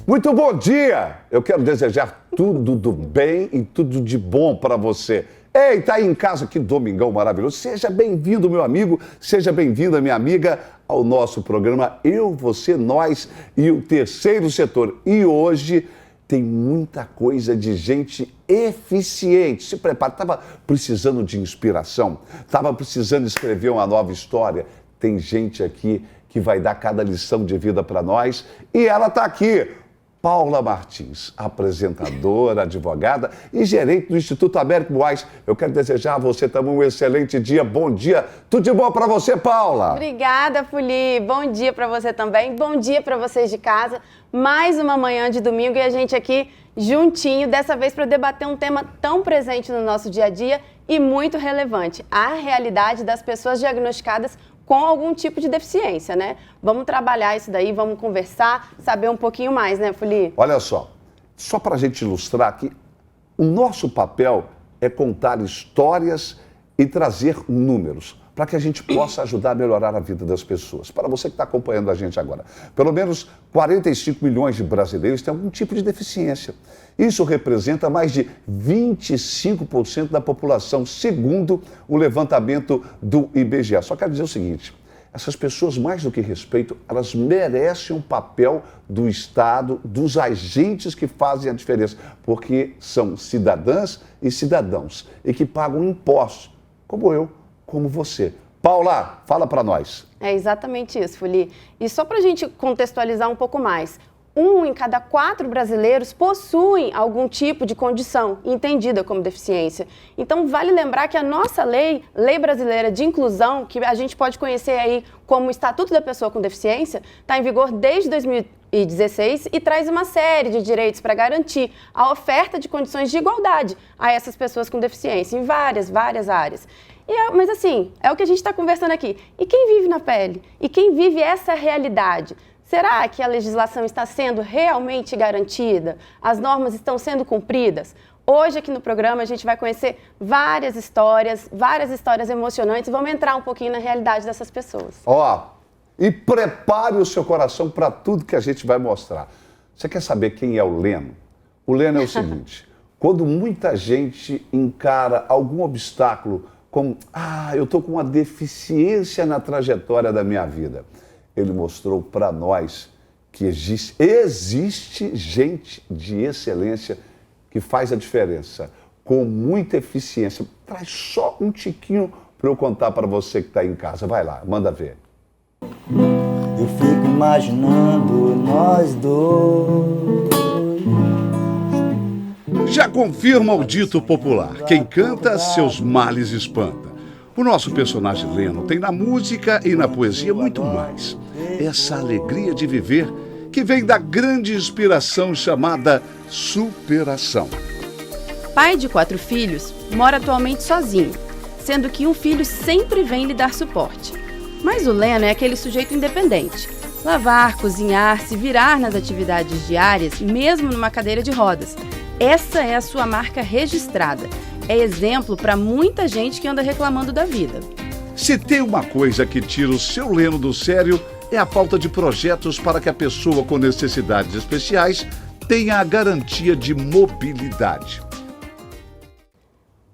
Muito bom dia! Eu quero desejar tudo do bem e tudo de bom para você. Ei, tá aí em casa, que domingão maravilhoso. Seja bem-vindo, meu amigo, seja bem-vinda, minha amiga, ao nosso programa Eu, Você, Nós e o Terceiro Setor. E hoje tem muita coisa de gente eficiente. Se prepara, estava precisando de inspiração, estava precisando escrever uma nova história. Tem gente aqui que vai dar cada lição de vida para nós e ela está aqui. Paula Martins, apresentadora, advogada e gerente do Instituto Américo Moraes. Eu quero desejar a você também um excelente dia. Bom dia. Tudo de bom para você, Paula. Obrigada, Fuli. Bom dia para você também. Bom dia para vocês de casa. Mais uma manhã de domingo e a gente aqui juntinho, dessa vez para debater um tema tão presente no nosso dia a dia e muito relevante, a realidade das pessoas diagnosticadas com algum tipo de deficiência, né? Vamos trabalhar isso daí, vamos conversar, saber um pouquinho mais, né, Fuli? Olha só para a gente ilustrar aqui, o nosso papel é contar histórias e trazer números, para que a gente possa ajudar a melhorar a vida das pessoas. Para você que está acompanhando a gente agora, pelo menos 45 milhões de brasileiros têm algum tipo de deficiência. Isso representa mais de 25% da população, segundo o levantamento do IBGE. Só quero dizer o seguinte, essas pessoas, mais do que respeito, elas merecem um papel do Estado, dos agentes que fazem a diferença, porque são cidadãs e cidadãos e que pagam impostos, como eu, como você. Paula, fala para nós. É exatamente isso, Fuli. E só para a gente contextualizar um pouco mais, 1 em cada 4 brasileiros possuem algum tipo de condição entendida como deficiência. Então, vale lembrar que a nossa lei brasileira de inclusão, que a gente pode conhecer aí como Estatuto da Pessoa com Deficiência, está em vigor desde 2016 e traz uma série de direitos para garantir a oferta de condições de igualdade a essas pessoas com deficiência em várias áreas. Mas assim, é o que a gente está conversando aqui. E quem vive na pele? E quem vive essa realidade? Será que a legislação está sendo realmente garantida? As normas estão sendo cumpridas? Hoje aqui no programa a gente vai conhecer várias histórias emocionantes e vamos entrar um pouquinho na realidade dessas pessoas. E prepare o seu coração para tudo que a gente vai mostrar. Você quer saber quem é o Leno? O Leno é o seguinte, quando muita gente encara algum obstáculo como, eu estou com uma deficiência na trajetória da minha vida, ele mostrou para nós que existe gente de excelência que faz a diferença, com muita eficiência. Traz só um tiquinho para eu contar para você que está em casa. Vai lá, manda ver. Eu fico imaginando nós dois. Já confirma o dito popular, quem canta, seus males espanta. O nosso personagem Leno tem na música e na poesia muito mais. Essa alegria de viver que vem da grande inspiração chamada superação. Pai de 4 filhos, mora atualmente sozinho, sendo que um filho sempre vem lhe dar suporte. Mas o Leno é aquele sujeito independente. Lavar, cozinhar, se virar nas atividades diárias, mesmo numa cadeira de rodas. Essa é a sua marca registrada. É exemplo para muita gente que anda reclamando da vida. Se tem uma coisa que tira o seu Leno do sério, é a falta de projetos para que a pessoa com necessidades especiais tenha a garantia de mobilidade.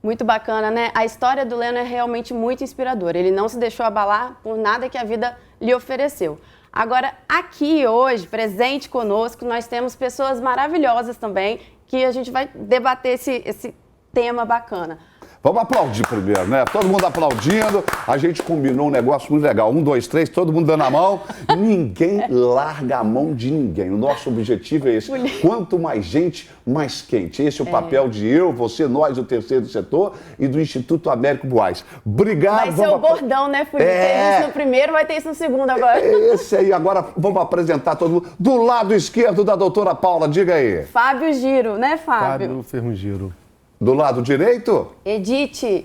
Muito bacana, né? A história do Leno é realmente muito inspiradora. Ele não se deixou abalar por nada que a vida lhe ofereceu. Agora, aqui hoje, presente conosco, nós temos pessoas maravilhosas também, que a gente vai debater esse tema bacana. Vamos aplaudir primeiro, né? Todo mundo aplaudindo. A gente combinou um negócio muito legal. 1, 2, 3, todo mundo dando a mão. Ninguém larga a mão de ninguém. O nosso objetivo é esse. Quanto mais gente, mais quente. Esse é o papel de eu, você, nós, o Terceiro Setor e do Instituto Américo Moraes. Obrigado. Vai ser o bordão, né, Fuli? Tem isso no primeiro, vai ter isso no segundo agora. Esse aí. Agora vamos apresentar todo mundo. Do lado esquerdo da doutora Paula, diga aí. Fábio Giro, né, Fábio? Fábio Ferrugiro. Do lado direito? Edith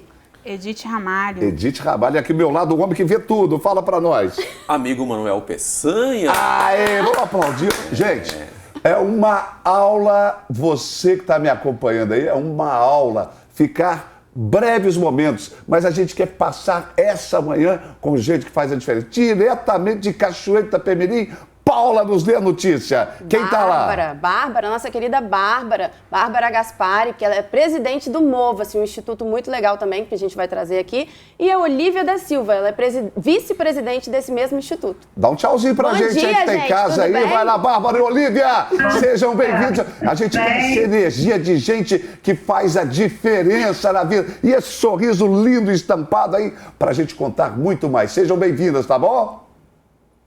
Ramalho. Edith Ramalho. E aqui do meu lado, o homem que vê tudo. Fala pra nós. Amigo Manuel Peçanha. Aê, vamos aplaudir. Gente, é uma aula, você que está me acompanhando aí, é uma aula. Ficar breves momentos, mas a gente quer passar essa manhã com gente que faz a diferença. Diretamente de Cachoeiro de Itapemirim, Paula nos dê a notícia. Quem tá lá? Bárbara, nossa querida Bárbara Gaspari, que ela é presidente do MOVA, assim, um instituto muito legal também, que a gente vai trazer aqui. E a Olívia da Silva, ela é vice-presidente desse mesmo instituto. Dá um tchauzinho pra gente aí que tem casa aí. Vai lá, Bárbara e Olívia. Sejam bem-vindos. A gente tem essa energia de gente que faz a diferença na vida. E esse sorriso lindo estampado aí pra gente contar muito mais. Sejam bem-vindas, tá bom?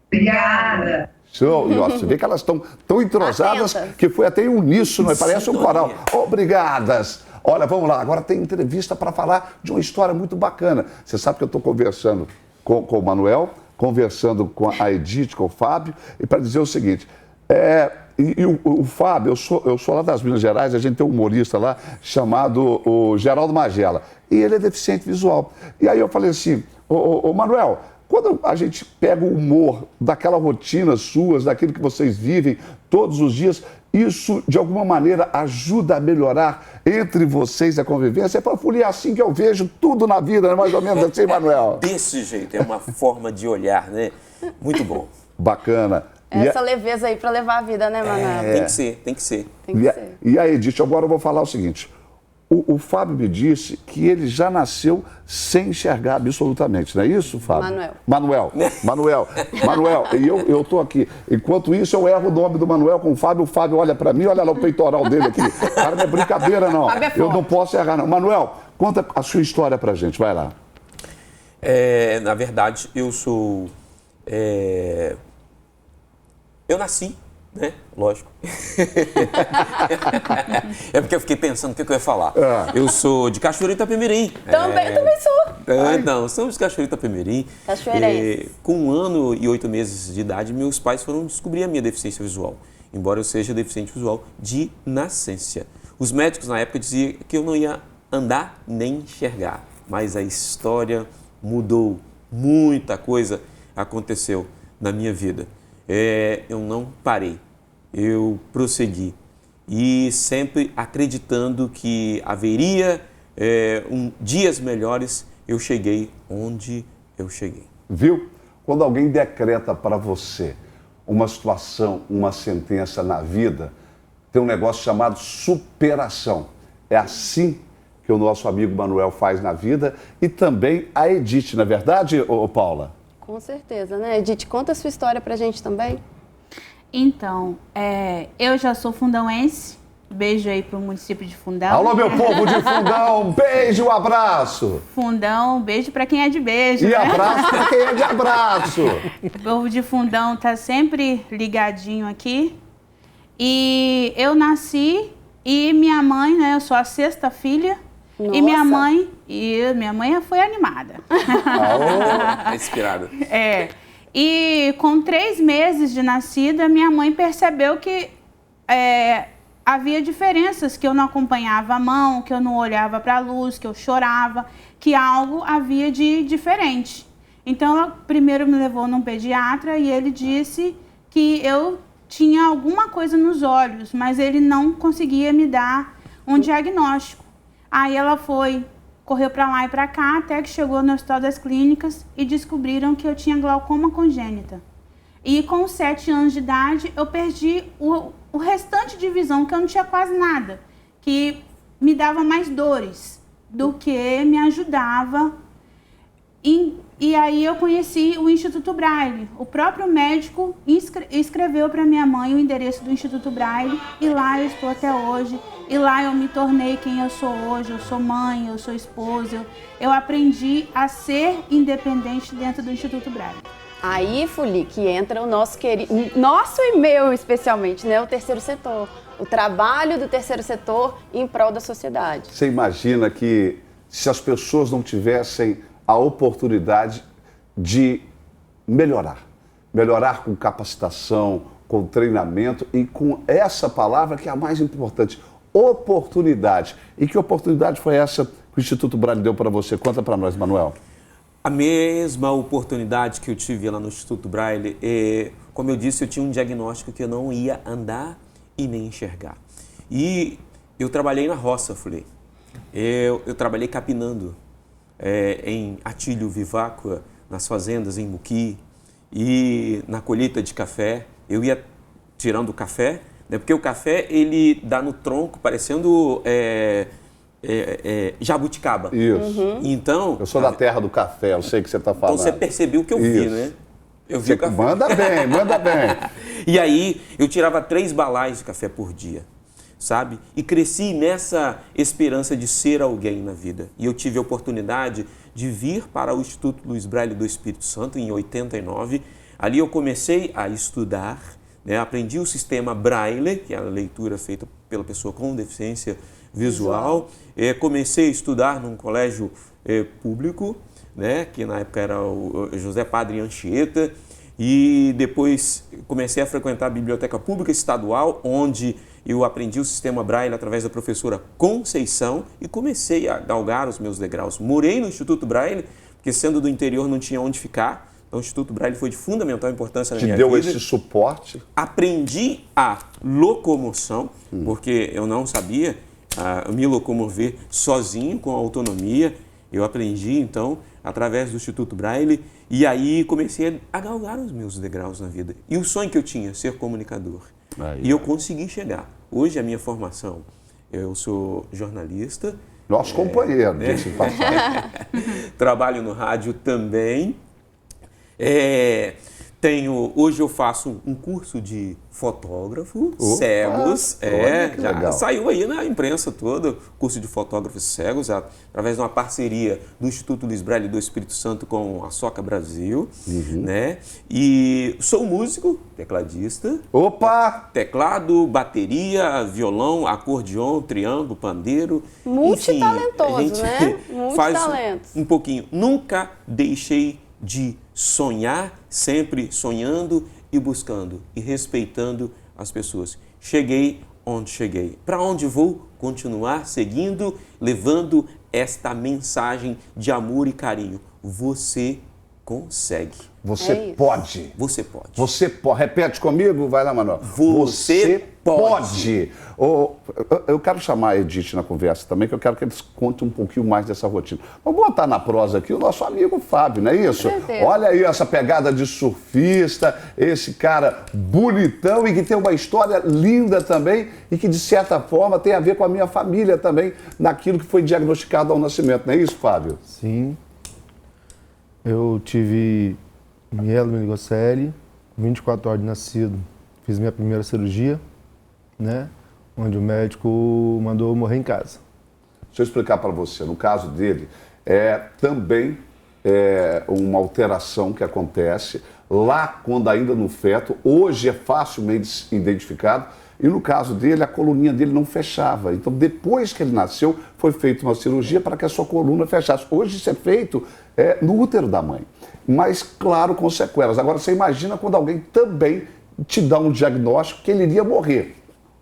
Obrigada. Show. E, ó, você vê que elas estão tão entrosadas que foi até uníssono, parece um coral. Obrigadas. Olha, vamos lá. Agora tem entrevista para falar de uma história muito bacana. Você sabe que eu estou conversando com o Manuel, conversando com a Edith, com o Fábio, e para dizer o seguinte, o Fábio, eu sou lá das Minas Gerais, a gente tem um humorista lá chamado o Geraldo Magela, e ele é deficiente visual. E aí eu falei assim, ô Manuel, quando a gente pega o humor daquela rotina suas, daquilo que vocês vivem todos os dias, isso de alguma maneira ajuda a melhorar entre vocês a convivência? Ele falou, é assim que eu vejo tudo na vida, né? Mais ou menos assim, Manuel. Desse jeito, é uma forma de olhar, né? Muito bom. Bacana. Essa leveza aí para levar a vida, né, Manuel? Tem que ser, tem que ser. E a Edith, agora eu vou falar o seguinte. O Fábio me disse que ele já nasceu sem enxergar absolutamente, não é isso, Fábio? Manuel. E eu estou aqui. Enquanto isso, eu erro o nome do Manuel com o Fábio olha para mim, olha lá o peitoral dele aqui. Cara, não é brincadeira, não. Eu não posso errar, não. Manuel, conta a sua história pra gente, vai lá. Na verdade, eu sou... Eu nasci, né? Lógico. É porque eu fiquei pensando o que eu ia falar. Eu sou de Cachoeira Itapemirim. Também sou. Não, somos de Cachoeira Itapemirim. Cachoeirense. Com 1 ano e 8 meses de idade, meus pais foram descobrir a minha deficiência visual. Embora eu seja deficiente visual de nascença. Os médicos na época diziam que eu não ia andar nem enxergar. Mas a história mudou. Muita coisa aconteceu na minha vida. Eu não parei. Eu prossegui e sempre acreditando que haveria dias melhores, eu cheguei onde eu cheguei. Viu? Quando alguém decreta para você uma situação, uma sentença na vida, tem um negócio chamado superação. É assim que o nosso amigo Manuel faz na vida e também a Edith, não é verdade, Paula? Com certeza, né? Edith, conta a sua história pra gente também. Então, eu já sou fundãoense, beijo aí pro município de Fundão. Alô, meu povo de Fundão, beijo, abraço. Fundão, beijo pra quem é de beijo, E né? abraço pra quem é de abraço. O povo de Fundão tá sempre ligadinho aqui. E eu nasci e minha mãe, né, eu sou a 6ª filha. Nossa. E minha mãe foi animada. É inspirada. E com 3 meses de nascida, minha mãe percebeu que havia diferenças, que eu não acompanhava a mão, que eu não olhava para a luz, que eu chorava, que algo havia de diferente. Então, ela primeiro me levou num pediatra e ele disse que eu tinha alguma coisa nos olhos, mas ele não conseguia me dar um diagnóstico. Aí ela correu para lá e para cá, até que chegou no Hospital das Clínicas e descobriram que eu tinha glaucoma congênita. E com 7 anos de idade, eu perdi o restante de visão, que eu não tinha quase nada, que me dava mais dores do que me ajudava. E aí eu conheci o Instituto Braille. O próprio médico escreveu para minha mãe o endereço do Instituto Braille e lá eu estou até hoje. E lá eu me tornei quem eu sou hoje. Eu sou mãe, eu sou esposa. Eu aprendi a ser independente dentro do Instituto Braille. Aí, Fuli, que entra o nosso querido, nosso e meu especialmente, né? O terceiro setor. O trabalho do terceiro setor em prol da sociedade. Você imagina que se as pessoas não tivessem a oportunidade de melhorar com capacitação, com treinamento e com essa palavra que é a mais importante, oportunidade. E que oportunidade foi essa que o Instituto Braille deu para você? Conta para nós, Manuel. A mesma oportunidade que eu tive lá no Instituto Braille, como eu disse, eu tinha um diagnóstico que eu não ia andar e nem enxergar. E eu trabalhei na roça, falei. Eu trabalhei capinando em Atílio Viváqua, nas fazendas em Muqui e na colheita de café, eu ia tirando o café, né? Porque o café, ele dá no tronco, parecendo jabuticaba. Isso. Então... Eu sou da terra do café, eu sei o que você está falando. Então você percebeu o que eu vi, Isso. né? Eu vi Você o café. manda bem, manda bem. E aí, eu tirava 3 balais de café por dia, sabe? E cresci nessa esperança de ser alguém na vida. E eu tive a oportunidade de vir para o Instituto Luiz Braille do Espírito Santo em 89. Ali eu comecei a estudar, né? Aprendi o sistema Braille, que é a leitura feita pela pessoa com deficiência visual. Comecei a estudar num colégio público, né? Que na época era o José Padre Anchieta. E depois comecei a frequentar a Biblioteca Pública Estadual, onde eu aprendi o sistema Braille através da professora Conceição e comecei a galgar os meus degraus. Morei no Instituto Braille, porque sendo do interior não tinha onde ficar, então o Instituto Braille foi de fundamental importância na minha vida. Te deu esse suporte? Aprendi a locomoção, porque eu não sabia me locomover sozinho, com autonomia. Eu aprendi, então, através do Instituto Braille, e aí comecei a galgar os meus degraus na vida. E o sonho que eu tinha, ser comunicador. E eu consegui chegar. Hoje a minha formação, eu sou jornalista. Nosso companheiro, disse passagem. Trabalho no rádio também. Hoje eu faço um curso de fotógrafo, cegos, já saiu aí na imprensa toda, curso de fotógrafos cegos, através de uma parceria do Instituto Luiz Braille do Espírito Santo com a Soca Brasil, né? E sou músico, tecladista. Opa! Teclado, bateria, violão, acordeon, triângulo, pandeiro. Multitalentoso, enfim, né? Faz Multitalentos. um pouquinho. Nunca deixei de sonhar, sempre sonhando e buscando e respeitando as pessoas. Cheguei onde cheguei. Para onde vou? Continuar seguindo, levando esta mensagem de amor e carinho. Você consegue. Você pode. Você pode. Você pode. Repete comigo, vai lá, Manuel. Você pode. Eu quero chamar a Edith na conversa também, que eu quero que eles contem um pouquinho mais dessa rotina. Vamos botar na prosa aqui o nosso amigo Fábio, não é isso? Olha aí essa pegada de surfista, esse cara bonitão e que tem uma história linda também e que, de certa forma, tem a ver com a minha família também, naquilo que foi diagnosticado ao nascimento, não é isso, Fábio? Sim. Eu tive mielomeningocele, 24 horas de nascido. Fiz minha primeira cirurgia, né? Onde o médico mandou eu morrer em casa. Deixa eu explicar para você. No caso dele, também uma alteração que acontece lá quando ainda no feto. Hoje é facilmente identificado. E no caso dele, a coluninha dele não fechava. Então, depois que ele nasceu, foi feita uma cirurgia para que a sua coluna fechasse. Hoje isso é feito no útero da mãe. Mas, claro, com sequelas. Agora, você imagina quando alguém também te dá um diagnóstico que ele iria morrer.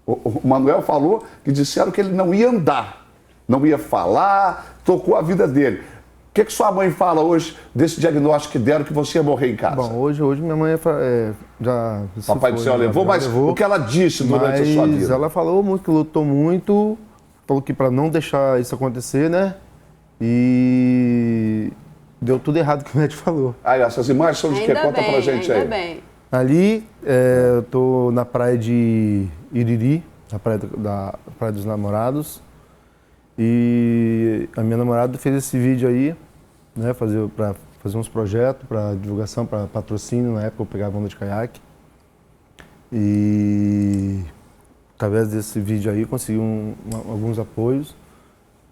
O Manuel falou que disseram que ele não ia andar, não ia falar, tocou a vida dele. O que sua mãe fala hoje desse diagnóstico que deram que você ia morrer em casa? Bom, hoje minha mãe já... Papai do céu levou, mas o que ela disse durante a sua vida? Ela falou muito, que lutou muito, falou que para não deixar isso acontecer, né? E deu tudo errado que o médico falou. Aí, essas imagens são de que? Conta pra gente aí. Bem. Ali, eu tô na praia de Iriri, na praia dos Namorados. E a minha namorada fez esse vídeo aí, né, para fazer uns projetos, para divulgação, para patrocínio. Na época eu pegava onda de caiaque. E através desse vídeo aí consegui alguns apoios,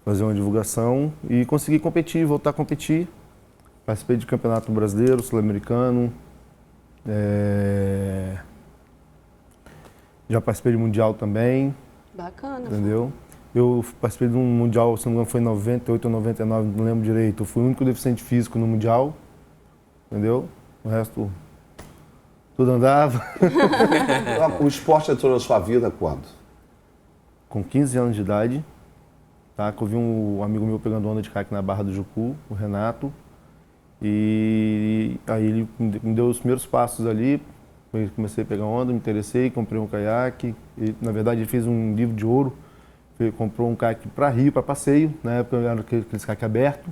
fazer uma divulgação e consegui competir, voltar a competir. Participei de campeonato brasileiro, sul-americano. Já participei de mundial também. Bacana. Entendeu? Eu participei de um mundial, se não me engano, foi em 98 ou 99, não lembro direito. Eu fui o único deficiente físico no mundial. Entendeu? O resto, tudo andava. O esporte entrou na sua vida quando? Com 15 anos de idade, tá? Que eu vi um amigo meu pegando onda de caiaque na Barra do Jucu, o Renato. E aí ele me deu os primeiros passos ali. Eu comecei a pegar onda, me interessei, comprei um caiaque. E, na verdade, ele fez um livro de ouro. Ele comprou um caiaque para rio, para passeio. Na época era aqueles caiaque aberto.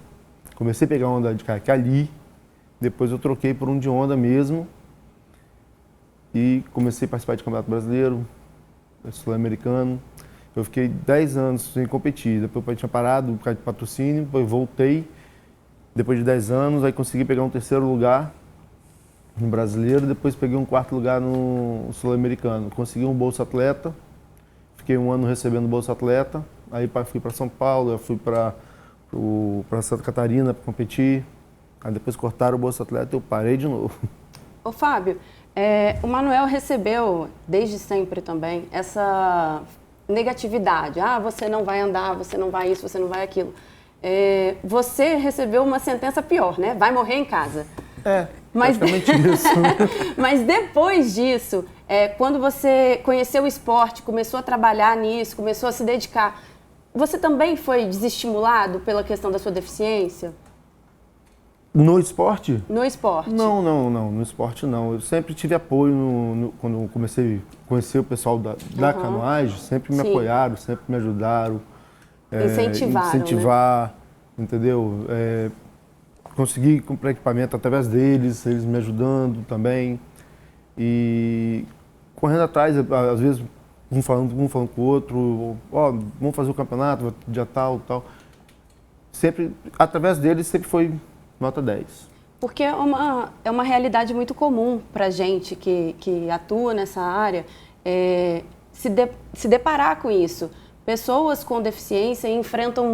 Comecei a pegar onda de caiaque ali. Depois eu troquei por um de onda mesmo. e comecei a participar de Campeonato Brasileiro, Sul-Americano. Eu fiquei 10 anos sem competir, depois eu tinha parado por causa de patrocínio, depois voltei, depois de 10 anos, aí consegui pegar um 3º lugar no Brasileiro, depois peguei um 4º lugar no Sul-Americano. Consegui um Bolsa Atleta, fiquei um ano recebendo Bolsa Atleta, aí fui para São Paulo, eu fui para Santa Catarina para competir, aí depois cortaram o Bolsa Atleta e eu parei de novo. Ô Fábio, o Manuel recebeu desde sempre também essa negatividade. Ah, você não vai andar, você não vai isso, você não vai aquilo. Você recebeu uma sentença pior, né? Vai morrer em casa. Praticamente isso. Mas depois disso, quando você conheceu o esporte, começou a trabalhar nisso, começou a se dedicar, você também foi desestimulado pela questão da sua deficiência? No esporte? No esporte. Não, no esporte não. Eu sempre tive apoio quando eu comecei a conhecer o pessoal da canoagem, sempre me apoiaram, sempre me ajudaram. Incentivar, né? Entendeu? Consegui comprar equipamento através deles, eles me ajudando também. E correndo atrás, às vezes, um falando com o outro, vamos fazer o campeonato, dia tal. Sempre, através deles, sempre foi nota 10. Porque é uma realidade muito comum para a gente que atua nessa área se deparar com isso. Pessoas com deficiência enfrentam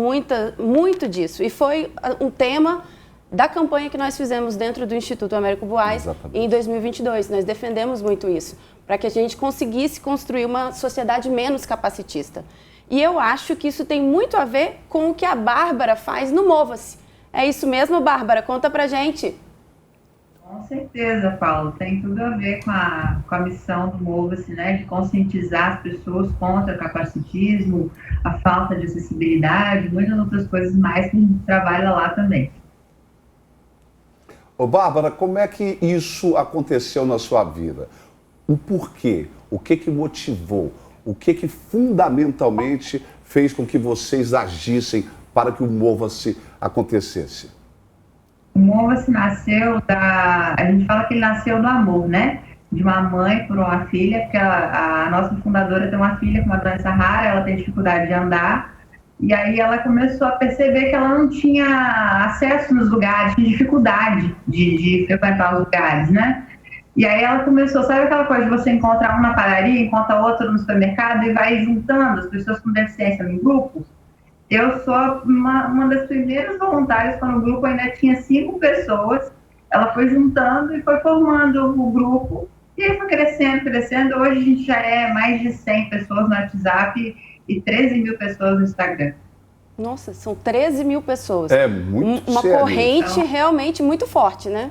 muito disso. E foi um tema da campanha que nós fizemos dentro do Instituto Américo Buarque em 2022. Nós defendemos muito isso, para que a gente conseguisse construir uma sociedade menos capacitista. E eu acho que isso tem muito a ver com o que a Bárbara faz no Mova-se. É isso mesmo, Bárbara? Conta pra gente. Com certeza, Paulo. Tem tudo a ver com a missão do Mova-se, né? De conscientizar as pessoas contra o capacitismo, a falta de acessibilidade, muitas outras coisas mais que a gente trabalha lá também. Ô, Bárbara, como é que isso aconteceu na sua vida? O porquê? O que motivou? O que fundamentalmente fez com que vocês agissem para que o Mova-se acontecesse? O Mova-se nasceu a gente fala que ele nasceu do amor, né? De uma mãe por uma filha, porque a nossa fundadora tem uma filha com uma doença rara, ela tem dificuldade de andar. E aí ela começou a perceber que ela não tinha acesso nos lugares, tinha dificuldade de frequentar os lugares, né? E aí ela começou, sabe aquela coisa de você encontrar um na padaria, encontra outro no supermercado e vai juntando as pessoas com deficiência em grupos? Eu sou uma das primeiras voluntárias quando o grupo ainda tinha 5 pessoas. Ela foi juntando e foi formando o grupo. E aí foi crescendo. Hoje a gente já é mais de 100 pessoas no WhatsApp e 13 mil pessoas no Instagram. Nossa, são 13 mil pessoas. É muito uma sério. Corrente realmente muito forte, né?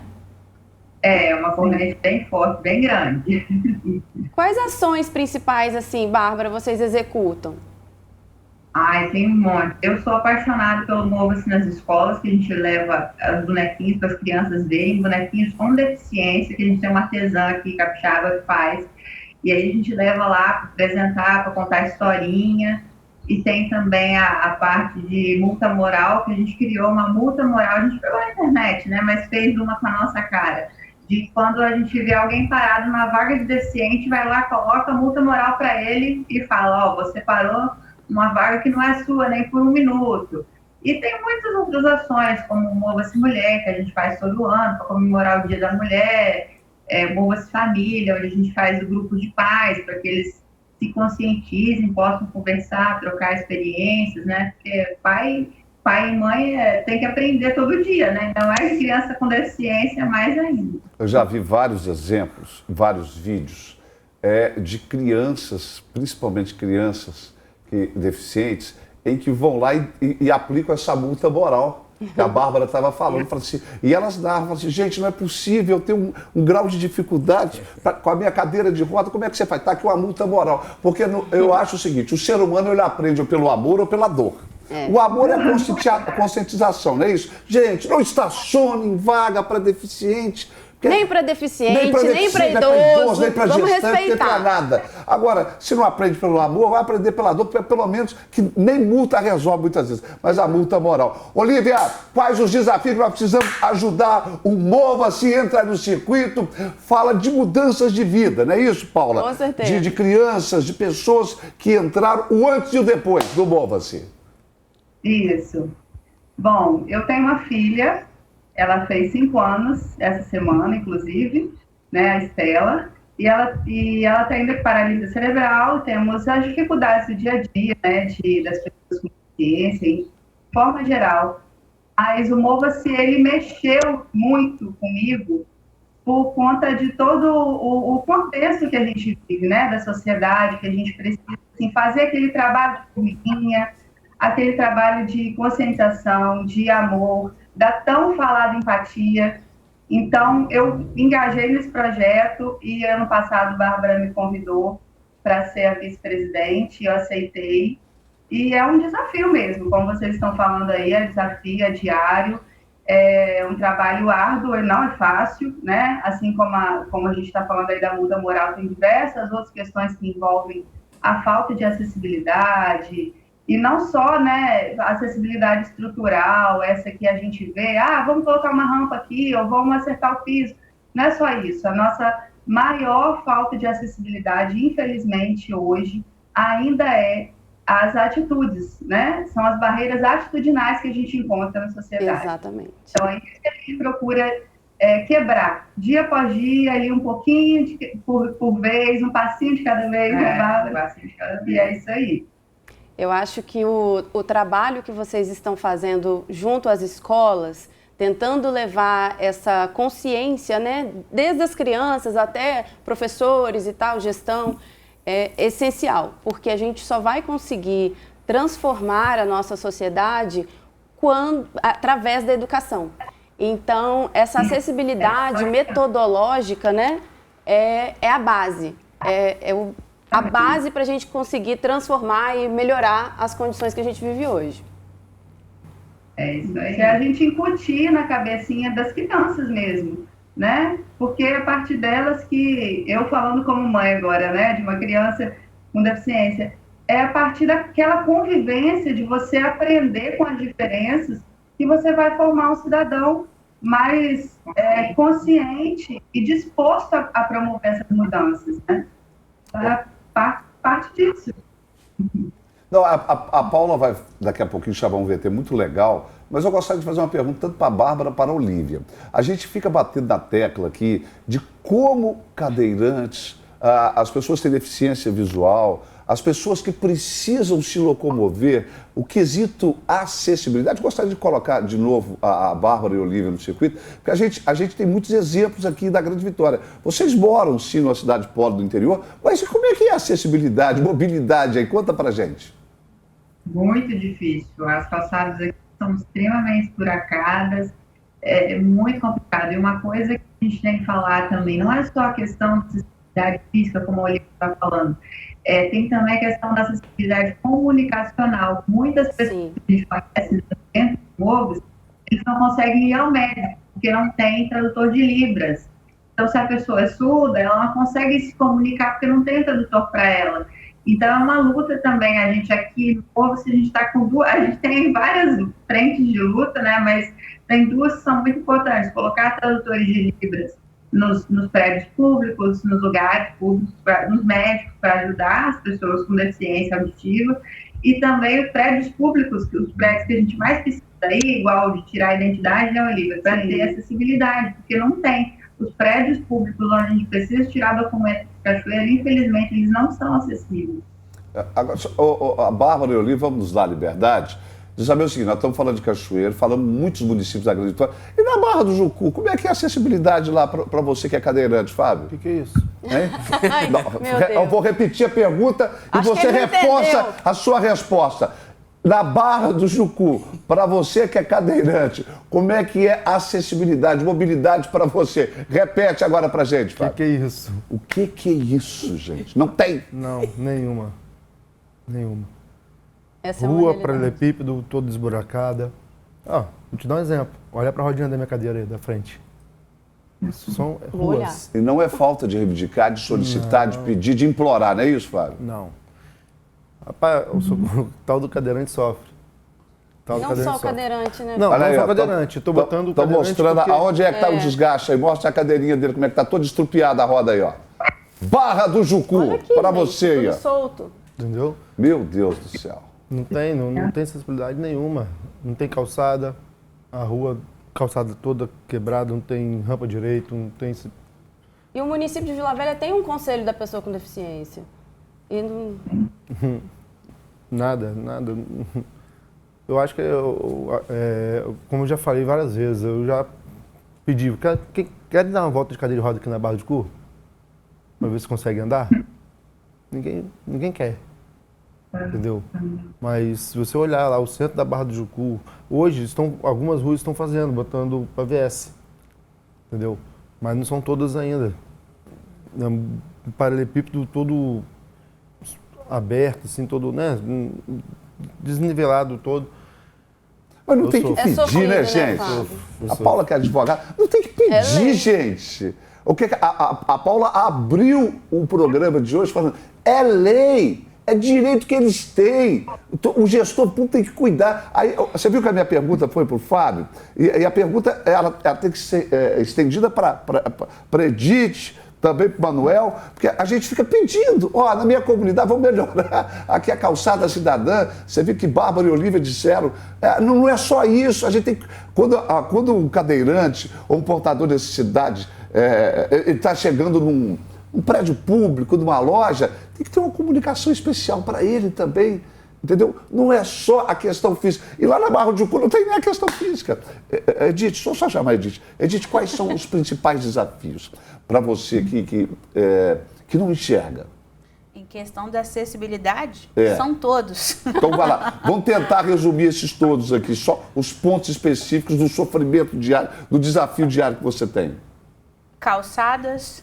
É uma corrente bem forte, bem grande. Quais ações principais, assim, Bárbara, vocês executam? Ai, tem um monte. Eu sou apaixonada pelo Mova-se nas escolas, que a gente leva os bonequinhos para as crianças verem, bonequinhos com deficiência, que a gente tem uma artesã aqui, capixaba, que faz. E aí a gente leva lá para apresentar, para contar historinha. E tem também a parte de multa moral, que a gente criou uma multa moral, a gente pegou na internet, né? Mas fez uma com a nossa cara. De quando a gente vê alguém parado numa vaga de deficiente, vai lá, coloca a multa moral para ele e fala, você parou numa vaga que não é sua nem por 1 minuto. E tem muitas outras ações, como o Mova-se Mulher, que a gente faz todo ano para comemorar o Dia da Mulher, Mova-se Família, onde a gente faz o grupo de pais, para que eles se conscientizem, possam conversar, trocar experiências, né? Porque pai e mãe tem que aprender todo dia, né? Ainda mais criança com deficiência, mais ainda. Eu já vi vários exemplos, vários vídeos de crianças, principalmente crianças deficientes, em que vão lá e aplicam essa multa moral que a Bárbara estava falando. Assim, e elas davam assim, gente, não é possível, eu tenho um grau de dificuldade com a minha cadeira de roda, como é que você faz? Está aqui uma multa moral. Porque eu acho o seguinte, o ser humano ele aprende ou pelo amor ou pela dor. O amor é a conscientização, não é isso? Gente, não estacione em vaga para deficiente, Nem para deficiente, nem para idoso. Nem para Vamos gestante, nem para respeitar. nada. Agora, se não aprende pelo amor, vai aprender pela dor, pelo menos que nem multa resolve muitas vezes, mas a multa moral. Olívia, quais os desafios que nós precisamos ajudar o Mova-se entra no circuito? Fala de mudanças de vida, não é isso, Paula? Com certeza. De crianças, de pessoas que entraram o antes e o depois do Mova-se. Isso. Bom, eu tenho uma filha, ela fez 5 anos essa semana, inclusive, né, a Estela, e ela tem paralisia cerebral, temos as dificuldades do dia a dia, né, das pessoas com deficiência, em forma geral. Mas o Mova-se, ele mexeu muito comigo por conta de todo o contexto que a gente vive, né, da sociedade, que a gente precisa assim, fazer aquele trabalho de formiguinha, aquele trabalho de conscientização, de amor, da tão falada empatia. Então, eu engajei nesse projeto e ano passado a Bárbara me convidou para ser a vice-presidente, eu aceitei. E é um desafio mesmo, como vocês estão falando aí, é desafio, é diário, é um trabalho árduo, não é fácil, né? Assim como a gente está falando aí da multa moral, tem diversas outras questões que envolvem a falta de acessibilidade, e não só, né, acessibilidade estrutural, essa que a gente vê, vamos colocar uma rampa aqui, ou vamos acertar o piso. Não é só isso, a nossa maior falta de acessibilidade, infelizmente, hoje, ainda é as atitudes, né? São as barreiras atitudinais que a gente encontra na sociedade. Exatamente. Então, é isso que a gente procura quebrar, dia após dia, ali um pouquinho por vez, um passinho de cada vez, né, Bárbara? Um passinho de cada vez. E é isso aí. Eu acho que o trabalho que vocês estão fazendo junto às escolas, tentando levar essa consciência, né, desde as crianças até professores e tal, gestão, é essencial, porque a gente só vai conseguir transformar a nossa sociedade através da educação. Então, essa acessibilidade metodológica, né, é a base, a base para a gente conseguir transformar e melhorar as condições que a gente vive hoje. É isso aí, a gente incutir na cabecinha das crianças mesmo, né? Porque é a partir delas que, eu falando como mãe agora, né, de uma criança com deficiência, é a partir daquela convivência de você aprender com as diferenças que você vai formar um cidadão mais consciente e disposto a promover essas mudanças, né? Parte disso. Não, a Paula vai daqui a pouquinho chamar um VT muito legal, mas eu gostaria de fazer uma pergunta tanto para a Bárbara quanto para a Olívia. A gente fica batendo na tecla aqui de como cadeirantes, as pessoas que têm deficiência visual, as pessoas que precisam se locomover, o quesito acessibilidade. Gostaria de colocar de novo a Bárbara e a Olívia no circuito, porque a gente tem muitos exemplos aqui da Grande Vitória. Vocês moram, sim, numa cidade pobre do interior, mas como é que é a acessibilidade, mobilidade aí? Conta pra gente. Muito difícil. As calçadas aqui são extremamente esburacadas, é muito complicado. E uma coisa que a gente tem que falar também, não é só a questão da acessibilidade física, como a Olívia está falando, tem também a questão da acessibilidade comunicacional. Muitas pessoas que a gente conhece dentro do Mova, eles não conseguem ir ao médico, porque não tem tradutor de Libras. Então, se a pessoa é surda, ela não consegue se comunicar porque não tem tradutor para ela. Então, é uma luta também. A gente aqui no Mova, a gente está com duas, a gente tem várias frentes de luta, né? Mas tem duas que são muito importantes: colocar tradutores de Libras nos prédios públicos, nos lugares públicos, nos médicos, para ajudar as pessoas com deficiência auditiva, e também os prédios públicos, os prédios que a gente mais precisa aí, igual de tirar a identidade, né, Olívia, para ter acessibilidade, porque não tem. Os prédios públicos onde a gente precisa tirar documento de cachoeira, infelizmente, eles não são acessíveis. Agora, a Bárbara e a Olívia, vamos nos dar liberdade de saber o seguinte: nós estamos falando de Cachoeiro, falando muitos municípios da Grande Vitória. E na Barra do Jucu, como é que é a acessibilidade lá para você que é cadeirante, Fábio? O que é isso? Ai, meu Deus. Eu vou repetir a pergunta e Acho que você ele reforça entendeu. a sua resposta. Na Barra do Jucu, para você que é cadeirante, como é que é a acessibilidade, mobilidade para você? Repete agora para gente, Fábio. O que é isso? O que é isso, gente? Não tem? Não, nenhuma. Nenhuma. Essa é uma Rua, realidade. paralelepípedo, toda esburacada. Vou te dar um exemplo. Olha para a rodinha da minha cadeira aí, da frente. Isso são Vou olhar. ruas. E não é falta de reivindicar, de solicitar, de pedir, de implorar, não é isso, Fábio? Não. Rapaz, o tal do cadeirante sofre. O tal do Não cadeirante só o sofre. cadeirante, né? Não, Olha não aí, só ó, o cadeirante. Estou botando o cadeirante mostrando porque... aonde é que está o desgaste aí. Mostra a cadeirinha dele, como é que está toda estrupiada a roda aí, ó. Barra do Jucu, Olha aqui, para gente, você aí, tudo ó. solto. Entendeu? Meu Deus do céu. Não tem sensibilidade nenhuma. Não tem calçada, a rua, calçada toda quebrada, não tem rampa direito, não tem... E o município de Vila Velha tem um conselho da pessoa com deficiência. E não... Nada. Eu acho que, como eu já falei várias vezes, eu já pedi, quer dar uma volta de cadeira de roda aqui na Barra de Cu? Para ver se consegue andar? Ninguém quer. Entendeu? Mas se você olhar lá o centro da Barra do Jucu, hoje algumas ruas estão fazendo, botando para VS. Entendeu? Mas não são todas ainda. É um paralelepípedo todo aberto, assim, todo, né? Desnivelado todo. Mas não tem que pedir, sofrido, né, né, gente? Fábio? A Paula, que é advogada, não tem que pedir, gente. O que a Paula abriu o programa de hoje falando, é lei, é direito que eles têm. O gestor público tem que cuidar. Aí, você viu que a minha pergunta foi para o Fábio? E a pergunta ela tem que ser estendida para Edith, também para o Manuel, porque a gente fica pedindo, na minha comunidade vamos melhorar aqui a calçada cidadã. Você viu que Bárbara e Olívia disseram, não é só isso, a gente tem que, quando um cadeirante ou um portador de necessidade está chegando num prédio público, numa loja, tem que ter uma comunicação especial para ele também, entendeu? Não é só a questão física. E lá na Barra do Jucu não tem nem a questão física. Edith, só chamar Edith. Edith, quais são os principais desafios para você que não enxerga? Em questão da acessibilidade, É. são todos. Então vai lá, vamos tentar resumir esses todos aqui, só os pontos específicos do sofrimento diário, do desafio diário que você tem. Calçadas,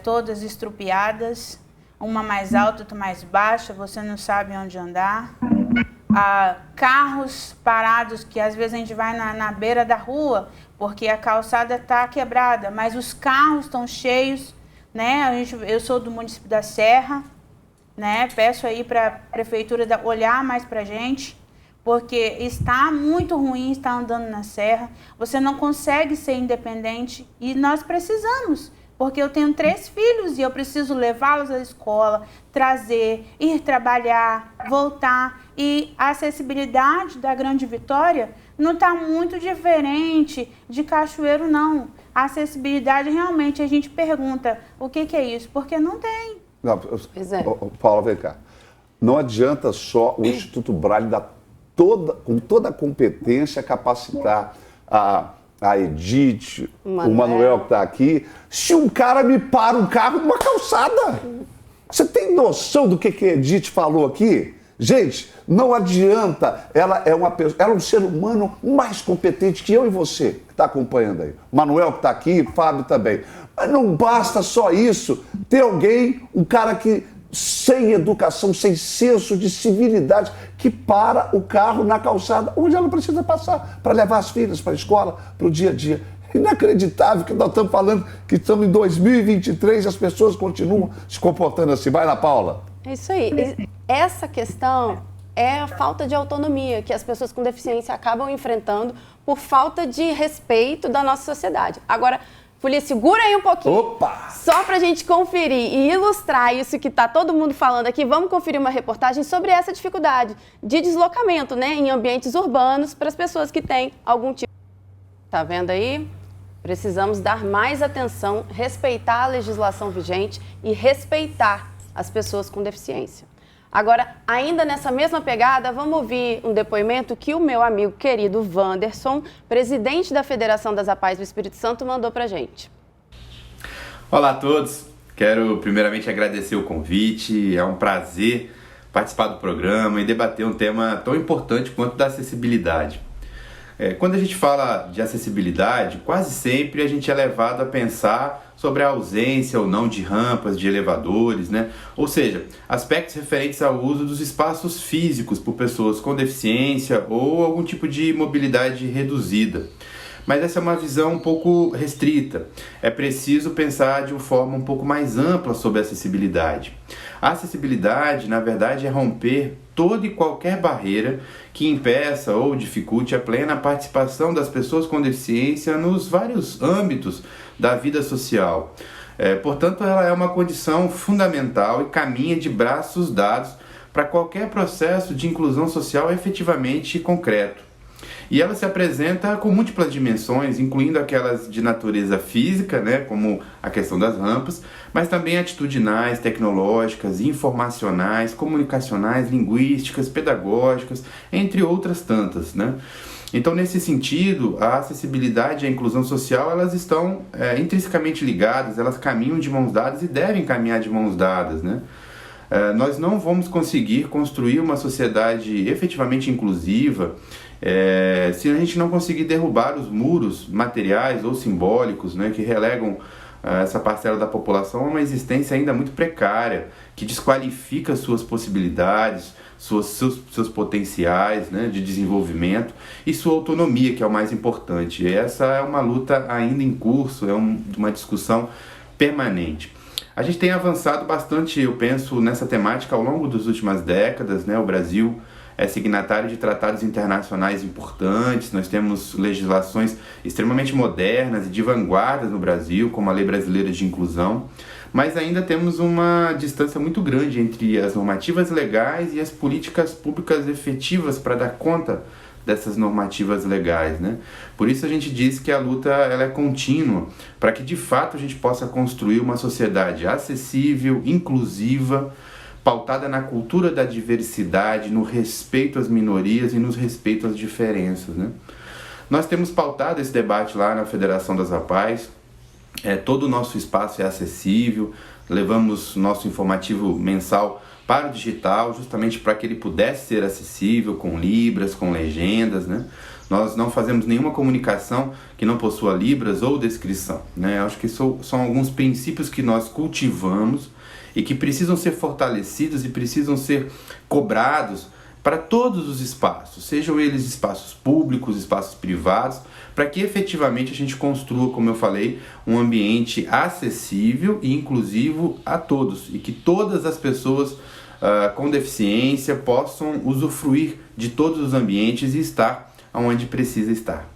todas estrupiadas, uma mais alta, outra mais baixa, você não sabe onde andar. Carros parados, que às vezes a gente vai na beira da rua, porque a calçada está quebrada, mas os carros estão cheios, né? Eu sou do município da Serra, né? Peço aí para a prefeitura olhar mais para a gente, porque está muito ruim estar andando na Serra, você não consegue ser independente e nós precisamos. Porque eu tenho 3 filhos e eu preciso levá-los à escola, trazer, ir trabalhar, voltar. E a acessibilidade da Grande Vitória não está muito diferente de Cachoeiro, não. A acessibilidade, realmente, a gente pergunta o que é isso? Porque não tem. Não, Pois é. Paula, vem cá. Não adianta só o Instituto Braille dar com toda a competência capacitar a Edith, o Manuel que está aqui, se um cara me para um carro numa calçada. Você tem noção do que a Edith falou aqui? Gente, não adianta, ela é um ser humano mais competente que eu e você, que está acompanhando aí. Manuel que está aqui, Fábio também. Mas não basta só isso, ter alguém, um cara que sem educação, sem senso de civilidade, que para o carro na calçada, onde ela precisa passar para levar as filhas para a escola, para o dia a dia. Inacreditável que nós estamos falando que estamos em 2023 e as pessoas continuam se comportando assim. Vai lá, Paula. É isso aí. Essa questão é a falta de autonomia que as pessoas com deficiência acabam enfrentando por falta de respeito da nossa sociedade. Agora, Folia, segura aí um pouquinho. Opa! Só para a gente conferir e ilustrar isso que está todo mundo falando aqui, vamos conferir uma reportagem sobre essa dificuldade de deslocamento, né, em ambientes urbanos para as pessoas que têm algum tipo. Tá vendo aí? Precisamos dar mais atenção, respeitar a legislação vigente e respeitar as pessoas com deficiência. Agora, ainda nessa mesma pegada, vamos ouvir um depoimento que o meu amigo querido Wanderson, presidente da Federação das APAES do Espírito Santo, mandou pra gente. Olá a todos, quero primeiramente agradecer o convite, é um prazer participar do programa e debater um tema tão importante quanto o da acessibilidade. Quando a gente fala de acessibilidade, quase sempre a gente é levado a pensar sobre a ausência ou não de rampas, de elevadores, né? Ou seja, aspectos referentes ao uso dos espaços físicos por pessoas com deficiência ou algum tipo de mobilidade reduzida. Mas essa é uma visão um pouco restrita. É preciso pensar de uma forma um pouco mais ampla sobre a acessibilidade. A acessibilidade, na verdade, é romper toda e qualquer barreira que impeça ou dificulte a plena participação das pessoas com deficiência nos vários âmbitos da vida social. Portanto, ela é uma condição fundamental e caminha de braços dados para qualquer processo de inclusão social efetivamente concreto. E ela se apresenta com múltiplas dimensões, incluindo aquelas de natureza física, né, como a questão das rampas, mas também atitudinais, tecnológicas, informacionais, comunicacionais, linguísticas, pedagógicas, entre outras tantas, né? Então, nesse sentido, a acessibilidade e a inclusão social, elas estão intrinsecamente ligadas, elas caminham de mãos dadas e devem caminhar de mãos dadas, né? Nós não vamos conseguir construir uma sociedade efetivamente inclusiva se a gente não conseguir derrubar os muros materiais ou simbólicos, né, que relegam essa parcela da população a uma existência ainda muito precária, que desqualifica suas possibilidades, seus potenciais, né, de desenvolvimento e sua autonomia, que é o mais importante. E essa é uma luta ainda em curso, é uma discussão permanente. A gente tem avançado bastante, eu penso, nessa temática ao longo das últimas décadas, né? O Brasil é signatário de tratados internacionais importantes, nós temos legislações extremamente modernas e de vanguarda no Brasil, como a Lei Brasileira de Inclusão, mas ainda temos uma distância muito grande entre as normativas legais e as políticas públicas efetivas para dar conta dessas normativas legais, né? Por isso a gente diz que a luta ela é contínua, para que de fato a gente possa construir uma sociedade acessível, inclusiva, pautada na cultura da diversidade, no respeito às minorias e no respeito às diferenças, né? Nós temos pautado esse debate lá na Federação das APAES, todo o nosso espaço é acessível, levamos nosso informativo mensal para o digital, justamente para que ele pudesse ser acessível, com libras, com legendas, né? Nós não fazemos nenhuma comunicação que não possua libras ou descrição, né? Acho que são alguns princípios que nós cultivamos e que precisam ser fortalecidos e precisam ser cobrados para todos os espaços, sejam eles espaços públicos, espaços privados, para que efetivamente a gente construa, como eu falei, um ambiente acessível e inclusivo a todos e que todas as pessoas com deficiência possam usufruir de todos os ambientes e estar onde precisa estar.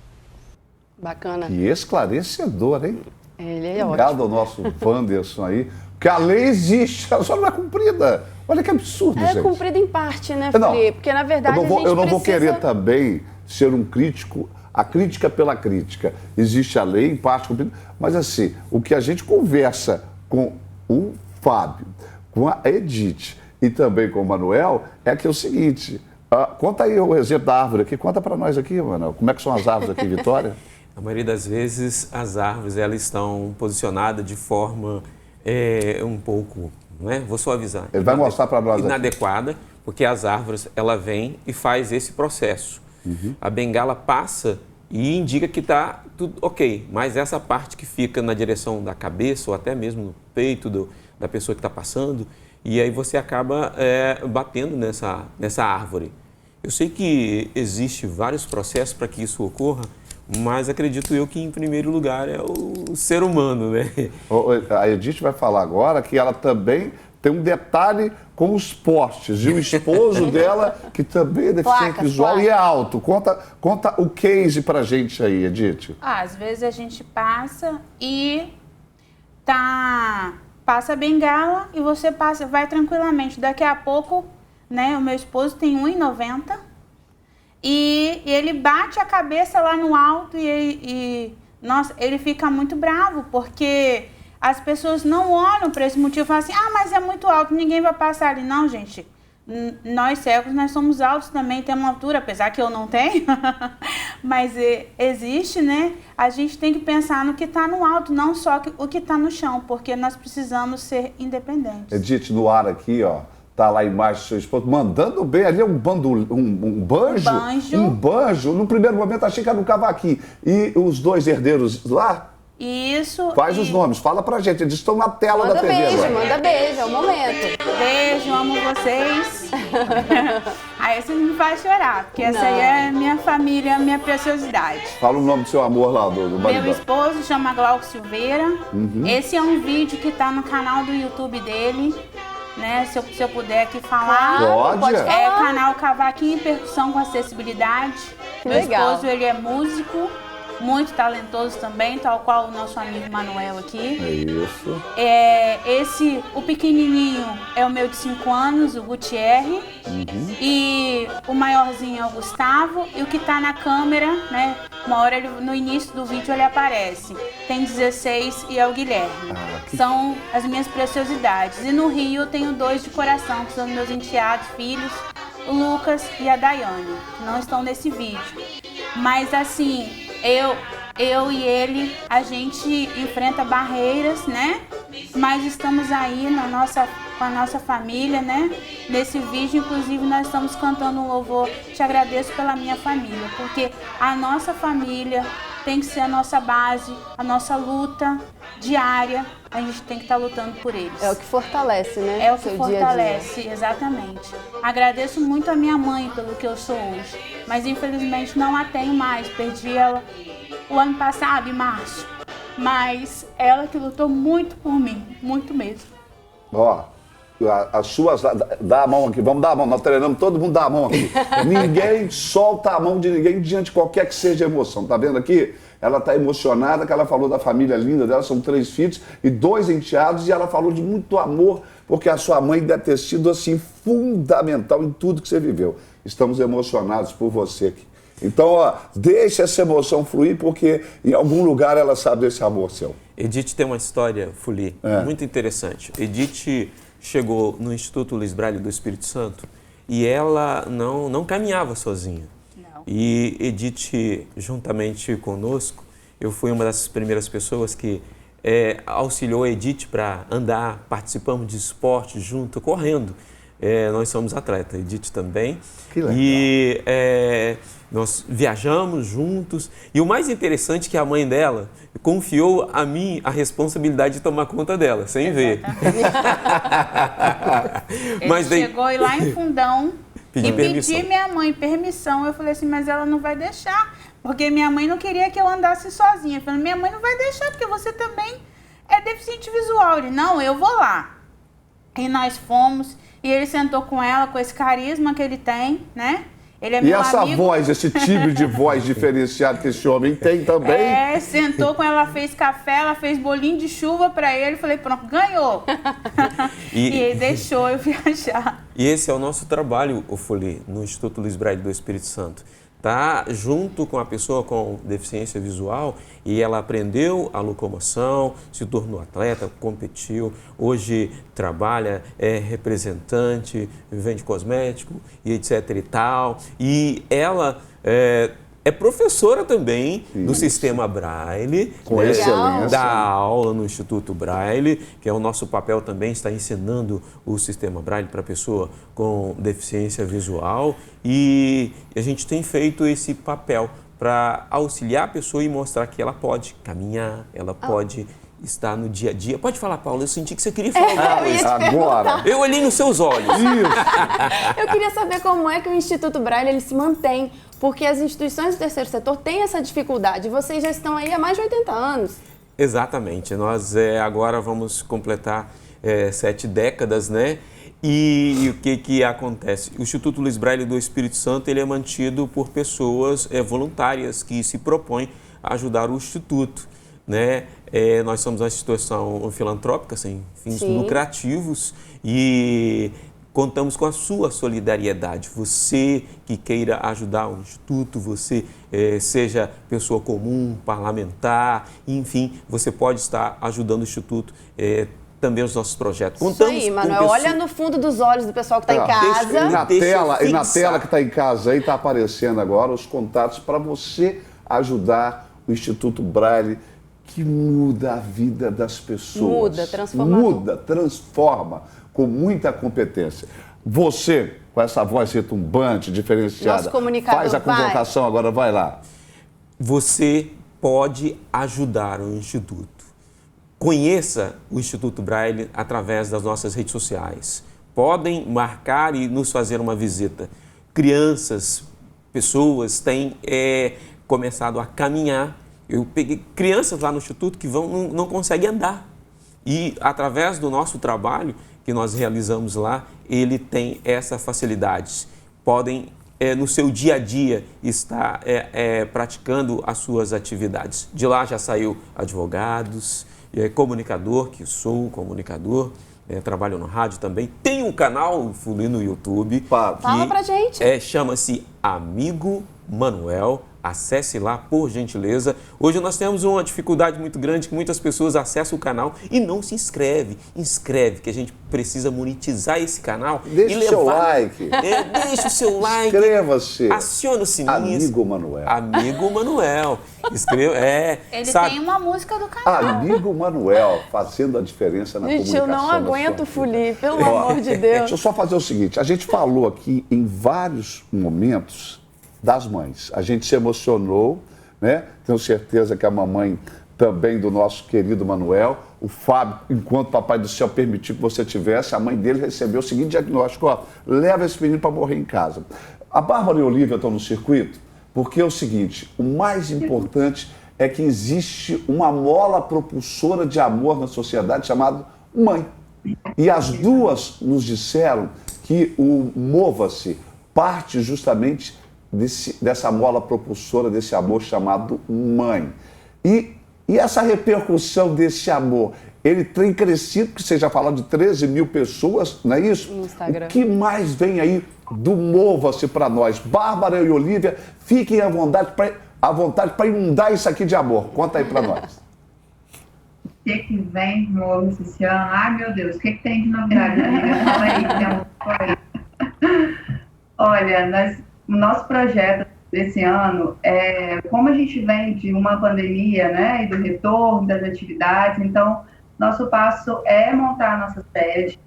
Bacana. Que esclarecedor, hein? Ele é Obrigado ótimo. ao nosso Wanderson aí, porque a lei existe, ela só não é cumprida. Olha que absurdo, gente. É cumprido em parte, né, Não, Felipe? Porque, na verdade, eu não vou precisa... querer também ser um crítico, a crítica pela crítica. Existe a lei, em parte cumprida, mas assim, o que a gente conversa com o Fábio, com a Edith e também com o Manuel, é que é o seguinte, conta aí o exemplo da árvore aqui, conta para nós aqui, Manuel, como é que são as árvores aqui em Vitória? A maioria das vezes, as árvores elas estão posicionadas de forma um pouco, não é? Vou suavizar. Ele vai mostrar para nós inadequada, porque as árvores, ela vem e faz esse processo. Uhum. A bengala passa e indica que está tudo ok, mas essa parte que fica na direção da cabeça ou até mesmo no peito da pessoa que está passando, e aí você acaba batendo nessa árvore. Eu sei que existe vários processos para que isso ocorra, mas acredito eu que, em primeiro lugar, é o ser humano, né? A Edith vai falar agora que ela também tem um detalhe com os postes. E o esposo dela, que também é deficiente visual e é alto. Conta o case pra gente aí, Edith. Às vezes a gente passa e passa a bengala e você vai tranquilamente. Daqui a pouco, né, o meu esposo tem 1,90 e ele bate a cabeça lá no alto nossa, ele fica muito bravo, porque as pessoas não olham para esse motivo e falam assim, mas é muito alto, ninguém vai passar ali. Não, gente, nós cegos, nós somos altos também, temos uma altura, apesar que eu não tenho, mas existe, né? A gente tem que pensar no que está no alto, não só o que está no chão, porque nós precisamos ser independentes. Edith, no ar aqui, ó, tá lá embaixo do seu esposo, mandando bem, ali é um banjo? Um banjo. No primeiro momento achei que era um cavaquinho. E os dois herdeiros lá? Isso. Quais os nomes? Fala pra gente, eles estão na tela da TV agora. Manda beijo, é o momento. Beijo, amo vocês. Aí você me faz chorar, porque essa aí é minha família, minha preciosidade. Fala o nome do seu amor lá, do Meu maridão. esposo chama Glauco Silveira. Esse é um vídeo que tá no canal do YouTube dele, né? Se eu puder aqui falar. Pode falar. É canal Cavaquinho e Percussão com Acessibilidade. Que Meu legal. esposo, ele é músico, muito talentoso também, tal qual o nosso amigo Manuel aqui. É isso. O pequenininho é o meu de 5 anos, o Gutierre. E o maiorzinho é o Gustavo. E o que tá na câmera, né? Uma hora no início do vídeo ele aparece. Tem 16 e é o Guilherme. São as minhas preciosidades. E no Rio eu tenho 2 de coração, que são meus enteados, filhos, o Lucas e a Daiane, que não estão nesse vídeo. Mas assim, eu e ele, a gente enfrenta barreiras, né? Mas estamos aí com a nossa família, né? Nesse vídeo, inclusive, nós estamos cantando um louvor. Te agradeço pela minha família, porque a nossa família tem que ser a nossa base, a nossa luta diária. A gente tem que estar lutando por eles. É o que fortalece, né? É o que seu fortalece, exatamente. Agradeço muito a minha mãe pelo que eu sou hoje, mas infelizmente não a tenho mais. Perdi ela o ano passado, em março. Mas ela que lutou muito por mim, muito mesmo. Ó, as suas... Dá a mão aqui, vamos dar a mão. Nós treinamos, todo mundo dá a mão aqui. Ninguém solta a mão de ninguém diante de qualquer que seja a emoção. Tá vendo aqui? Ela está emocionada, que ela falou da família linda dela, são 3 filhos e 2 enteados, e ela falou de muito amor, porque a sua mãe deve ter sido, assim, fundamental em tudo que você viveu. Estamos emocionados por você aqui. Então, ó, deixa essa emoção fluir, porque em algum lugar ela sabe desse amor seu. Edith tem uma história, Fuli, muito interessante. Edith chegou no Instituto Luiz Braille do Espírito Santo e ela não caminhava sozinha. E Edith, juntamente conosco, eu fui uma das primeiras pessoas que auxiliou a Edith para andar, participamos de esporte junto, correndo. Nós somos atletas, Edith também. Que legal. E nós viajamos juntos. E o mais interessante é que a mãe dela confiou a mim a responsabilidade de tomar conta dela, sem ver. Ele chegou lá em Fundão e permissão. pedi minha mãe permissão. Eu falei assim, mas ela não vai deixar, porque minha mãe não queria que eu andasse sozinha. Eu falei, minha mãe não vai deixar, porque você também é deficiente visual. Ele, não, eu vou lá. E nós fomos, e ele sentou com ela, com esse carisma que ele tem, né? Ele é E meu essa amigo. voz, esse timbre de voz diferenciado que esse homem tem também. Sentou com ela, fez café, ela fez bolinho de chuva pra ele. Falei, pronto, ganhou. E ele deixou eu viajar. E esse é o nosso trabalho, o Fuli, no Instituto Luiz Braille do Espírito Santo. Tá junto com a pessoa com deficiência visual e ela aprendeu a locomoção, se tornou atleta, competiu, hoje trabalha, é representante, vende cosmético e etc e tal. E ela é professora também do Sistema Braille, Com excelência. dá aula no Instituto Braille, que é o nosso papel também, está ensinando o Sistema Braille para a pessoa com deficiência visual, e a gente tem feito esse papel para auxiliar a pessoa e mostrar que ela pode caminhar, ela pode estar no dia a dia. Pode falar, Paula, eu senti que você queria falar. eu ia te Agora. Eu olhei nos seus olhos. Eu queria saber como é que o Instituto Braille ele se mantém, porque as instituições do terceiro setor têm essa dificuldade. Vocês já estão aí há mais de 80 anos. Exatamente. Nós agora vamos completar 7 décadas, né? E o que acontece? O Instituto Luiz Braille do Espírito Santo ele é mantido por pessoas voluntárias que se propõem a ajudar o Instituto, né? Nós somos uma instituição filantrópica sem fins lucrativos e contamos com a sua solidariedade. Você que queira ajudar o Instituto, você seja pessoa comum, parlamentar, enfim, você pode estar ajudando o Instituto, também os nossos projetos. Contamos isso aí, Manuel. Olha no fundo dos olhos do pessoal que está em casa. E na tela que está em casa aí, está aparecendo agora os contatos para você ajudar o Instituto Braille, que muda a vida das pessoas. Muda, transformador. Muda, transforma, com muita competência. Você, com essa voz retumbante, diferenciada, Nosso comunicador, faz a convocação agora, vai lá. Você pode ajudar o Instituto. Conheça o Instituto Braille através das nossas redes sociais. Podem marcar e nos fazer uma visita. crianças, pessoas têm começado a caminhar. Eu peguei crianças lá no Instituto que não conseguem andar. E através do nosso trabalho que nós realizamos lá, ele tem essa facilidade. Podem, no seu dia a dia, estar praticando as suas atividades. De lá já saiu advogados, comunicador, que sou comunicador, trabalho no rádio também. Tem um canal no YouTube. Fala pra gente. Chama-se Amigo Manuel. Acesse lá, por gentileza. Hoje nós temos uma dificuldade muito grande que muitas pessoas acessam o canal e não se inscreve. Inscreve, que a gente precisa monetizar esse canal. Deixa o seu like. Deixa o seu like. Inscreva-se. Aciona o sininho. Amigo Manuel. Amigo Manuel. Inscreva. Ele tem uma música do canal. Amigo Manuel, fazendo a diferença na Gente, comunicação. eu não aguento, Fuli, pelo amor de Deus. Deixa eu só fazer o seguinte, a gente falou aqui em vários momentos das mães. A gente se emocionou, né? Tenho certeza que a mamãe também do nosso querido Manuel, o Fábio, enquanto o Papai do Céu permitiu que você tivesse, a mãe dele recebeu o seguinte diagnóstico, ó, leva esse menino para morrer em casa. A Bárbara e a Olívia estão no circuito porque é o seguinte, o mais importante é que existe uma mola propulsora de amor na sociedade chamada mãe. E as duas nos disseram que o Mova-se parte justamente dessa mola propulsora, desse amor chamado mãe. E essa repercussão desse amor, ele tem crescido, porque você já falou de 13 mil pessoas, não é isso? No Instagram. O que mais vem aí do Mova-se para nós? Bárbara e Olívia, fiquem à vontade para inundar isso aqui de amor. Conta aí para nós. O que vem no Mova-se esse ano? Ai, meu Deus, o que tem de novidade, amiga? Fala aí, Olha, o nosso projeto desse ano, como a gente vem de uma pandemia, né, e do retorno das atividades, então, nosso passo é montar a nossa sede,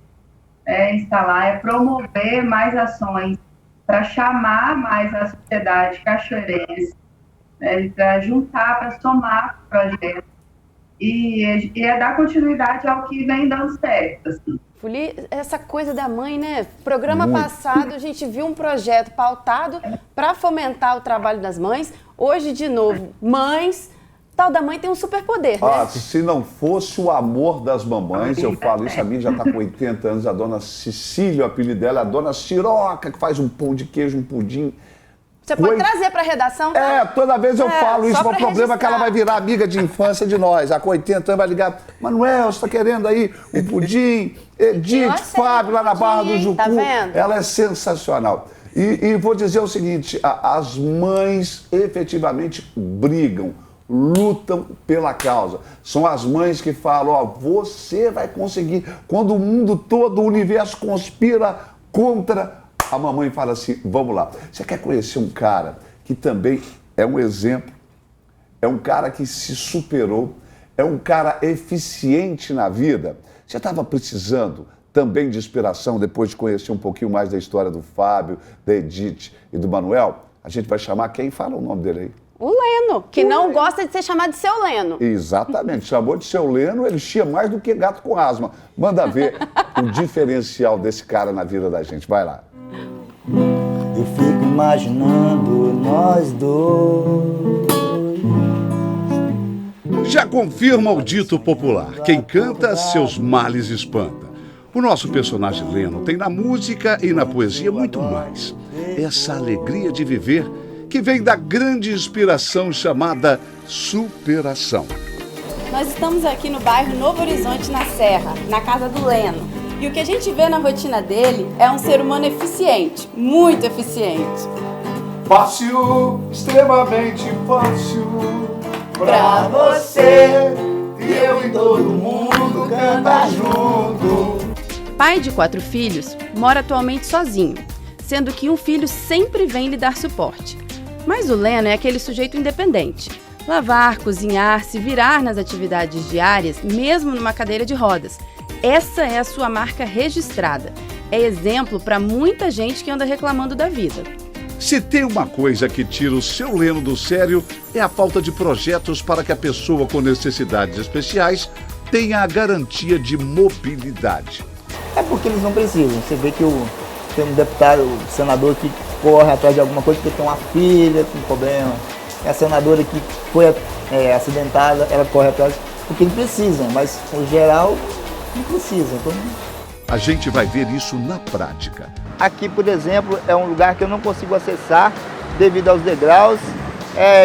instalar, promover mais ações para chamar mais a sociedade cachoeirense, para juntar, para somar o projeto e dar continuidade ao que vem dando certo, assim. Fuli, essa coisa da mãe, né? Programa passado a gente viu um projeto pautado para fomentar o trabalho das mães. Hoje, de novo, mães. Tal da mãe tem um superpoder, né? Se não fosse o amor das mamães, eu falo isso, a minha já está com 80 anos, a dona Cecília, o apelido dela, a dona Ciroca, que faz um pão de queijo, um pudim. Você pode trazer para a redação, tá? Toda vez eu falo isso, o problema é que ela vai registrar. virar amiga de infância de nós. A com 80 anos vai ligar, Manuel, você está querendo aí um pudim? Edith, Fábio, lá na Barra do Jucu. Tá vendo? Ela é sensacional. E vou dizer o seguinte, as mães efetivamente brigam, lutam pela causa. São as mães que falam, ó, você vai conseguir. Quando o mundo todo, o universo conspira contra, a mamãe fala assim, vamos lá. Você quer conhecer um cara que também é um exemplo, é um cara que se superou, é um cara eficiente na vida? Você estava precisando também de inspiração depois de conhecer um pouquinho mais da história do Fábio, da Edith e do Manuel? A gente vai chamar quem? Fala o nome dele aí. O Leno, que não gosta de ser chamado de seu Leno. Exatamente, chamou de seu Leno, ele chia mais do que gato com asma. Manda ver o diferencial desse cara na vida da gente, vai lá. Eu fico imaginando nós dois. Já confirma o dito popular, quem canta, seus males espanta. O nosso personagem Leno tem na música e na poesia muito mais. Essa alegria de viver que vem da grande inspiração chamada superação. Nós estamos aqui no bairro Novo Horizonte, na Serra, na casa do Leno. E o que a gente vê na rotina dele é um ser humano eficiente, muito eficiente. Fácil, extremamente fácil, Pra você e eu e todo mundo cantar junto. Pai de 4 filhos, mora atualmente sozinho, sendo que um filho sempre vem lhe dar suporte. Mas o Leno é aquele sujeito independente. Lavar, cozinhar, se virar nas atividades diárias, mesmo numa cadeira de rodas. Essa é a sua marca registrada. É exemplo para muita gente que anda reclamando da vida. Se tem uma coisa que tira o seu Leno do sério, é a falta de projetos para que a pessoa com necessidades especiais tenha a garantia de mobilidade. É porque eles não precisam. Você vê que tem um deputado, senador que corre atrás de alguma coisa, porque tem uma filha com problema. A senadora que foi acidentada, ela corre atrás porque precisa, mas no geral não precisa. Então... A gente vai ver isso na prática. Aqui, por exemplo, é um lugar que eu não consigo acessar devido aos degraus.